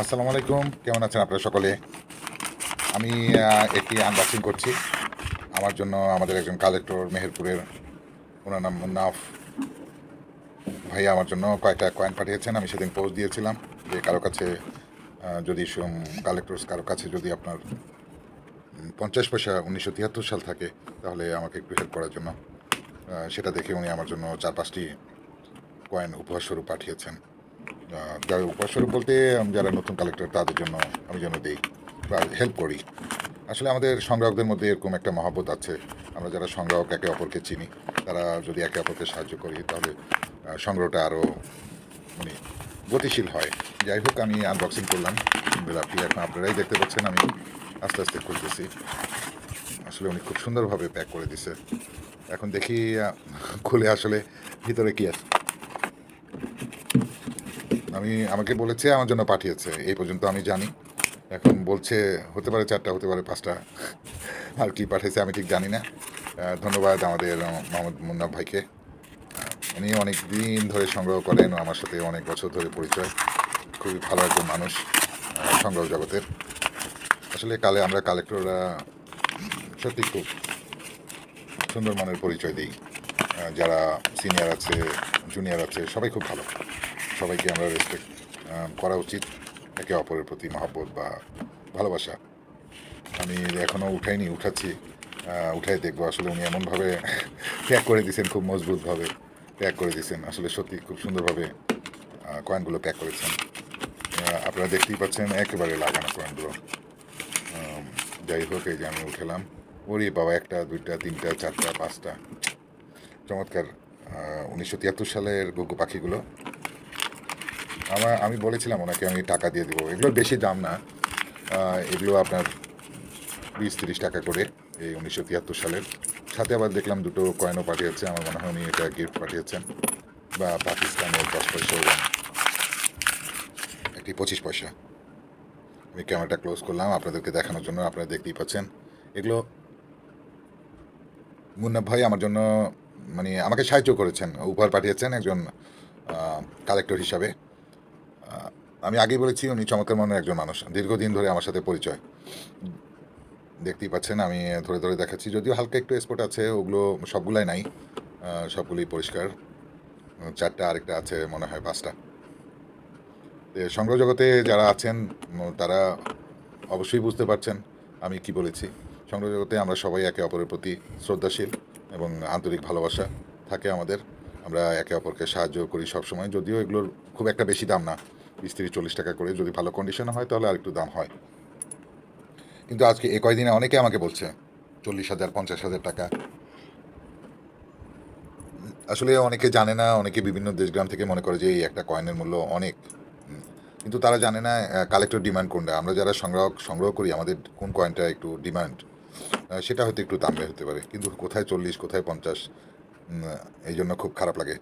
আসসালামু আলাইকুম, কেমন আছেন আপনারা সকলে? আমি একটি আনবক্সিং করছি। আমার জন্য আমাদের একজন কালেক্টর মেহেরপুরের, ওনার নাম মুন্নাফ ভাইয়া আমার জন্য কয়েকটা কয়েন পাঠিয়েছেন। আমি সেদিন পোস্ট দিয়েছিলাম যে কারো কাছে যদি কালেক্টরস কারো কাছে যদি আপনার 50 পয়সা 1973 সাল থাকে তাহলে আমাকে একটু হেল্প করার জন্য। সেটা দেখে উনি আমার জন্য 4-5টি কয়েন উপহারস্বরূপ পাঠিয়েছেন। যারা উপহারস্বরূপ বলতে যারা নতুন কালেক্টর তাদের জন্য আমি যেন দিই বা হেল্প করি। আসলে আমাদের সংগ্রাহকদের মধ্যে এরকম একটা মহব্বত আছে। আমরা যারা সংগ্রাহক একে অপরকে চিনি, তারা যদি একে অপরকে সাহায্য করি তাহলে সংগ্রহটা আরও মানে গতিশীল হয়। যাই হোক, আমি আনবক্সিং করলাম গোলাপটি, এখন আপনারাই দেখতে পাচ্ছেন আমি আস্তে আস্তে খুলতেছি। আসলে উনি খুব সুন্দরভাবে প্যাক করে দিছে। এখন দেখি খুলে আসলে ভিতরে কী আছে। আমাকে বলেছে আমার জন্য পাঠিয়েছে, এই পর্যন্ত আমি জানি। এখন বলছে হতে পারে 4টা, হতে পারে 5টা, আর কি পাঠিয়েছে আমি ঠিক জানি না। ধন্যবাদ আমাদের মোহাম্মদ মুন্নাফ ভাইকে। উনি অনেক দিন ধরে সংগ্রহ করেন, আমার সাথে অনেক বছর ধরে পরিচয়। খুবই ভালো একজন মানুষ সংগ্রহ জগতের। আসলে আমরা কালেক্টররা সত্যি খুব সুন্দর মনের পরিচয় দিই। যারা সিনিয়র আছে, জুনিয়র আছে, সবাই খুব ভালো। সবাইকে আমরা রেসপেক্ট করা উচিত, একে অপরের প্রতি মহব্বত বা ভালোবাসা। আমি এখনও উঠাচ্ছি, উঠাই দেখবো। আসলে উনি এমনভাবে প্যাক করে দিয়েছেন, খুব মজবুতভাবে প্যাক করে দিয়েছেন। আসলে সত্যি খুব সুন্দরভাবে কয়েনগুলো প্যাক করেছেন। আপনারা দেখতেই পাচ্ছেন একেবারে লাগানো কয়েনগুলো। যাই হোক, এই যে আমি উঠেলাম। ওরে বাবা, 1টা 2টা 3টা 4টা 5টা, চমৎকার। 1973 সালের গুগু পাখিগুলো। আমি বলেছিলাম ওনাকে আমি টাকা দিয়ে দেবো। এগুলোর বেশি দাম না, এগুলো আপনার 20-30 টাকা করে। এই 1973 সালের সাথে আবার দেখলাম 2টো কয়েনও পাঠিয়েছে। আমার মনে হয় উনি এটা গিফট পাঠিয়েছেন, বা পাকিস্তানের 10 পয়সা এবং একটি 25 পয়সা। আমি ক্যামেরাটা ক্লোজ করলাম আপনাদেরকে দেখানোর জন্য। আপনারা দেখতেই পাচ্ছেন এগুলো মুন্নাফ ভাই আমার জন্য আমাকে সাহায্য করেছেন, উপহার পাঠিয়েছেন একজন কালেক্টর হিসাবে। আমি আগেই বলেছি উনি চমৎকার মনের একজন মানুষ, দীর্ঘদিন ধরে আমার সাথে পরিচয়। দেখতেই পাচ্ছেন আমি ধরে ধরে দেখাচ্ছি, যদিও হালকা একটু স্পট আছে, ওগুলো সবগুলাই নাই, সবগুলোই পরিষ্কার। 4টা, আরেকটা আছে মনে হয় 5টা। সংগ্রহ জগতে যারা আছেন তারা অবশ্যই বুঝতে পারছেন আমি কি বলেছি। সংগ্রহ জগতে আমরা সবাই একে অপরের প্রতি শ্রদ্ধাশীল এবং আন্তরিক ভালোবাসা থাকে আমাদের। আমরা একে অপরকে সাহায্য করি সবসময়, যদিও এগুলোর খুব একটা বেশি দাম না, 20-30-40 টাকা করে। যদি ভালো কন্ডিশনে হয় তাহলে আর একটু দাম হয়। কিন্তু আজকে এই কয়দিনে অনেকে আমাকে বলছে 40,000 50,000 টাকা। আসলে অনেকে জানে না, অনেকে বিভিন্ন দেশগ্রাম থেকে মনে করে যে এই একটা কয়েনের মূল্য অনেক। কিন্তু তারা জানে না কালেক্টর ডিমান্ড কোনটা। আমরা যারা সংগ্রহ করি আমাদের কোন কয়েনটা একটু ডিমান্ড, সেটা হয়তো একটু দাম বের হতে পারে। কিন্তু কোথায় 40, কোথায় 50, এই জন্য খুব খারাপ লাগে।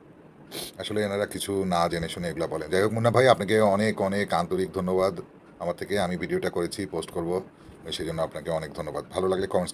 আসলে এনারা কিছু না জেনে শুনে এগুলো বলে। যাই হোক, মুন্না ভাই আপনাকে অনেক অনেক আন্তরিক ধন্যবাদ আমার থেকে। আমি ভিডিওটা করেছি, পোস্ট করব, সেই জন্য আপনাকে অনেক ধন্যবাদ। ভালো লাগলে কমেন্টস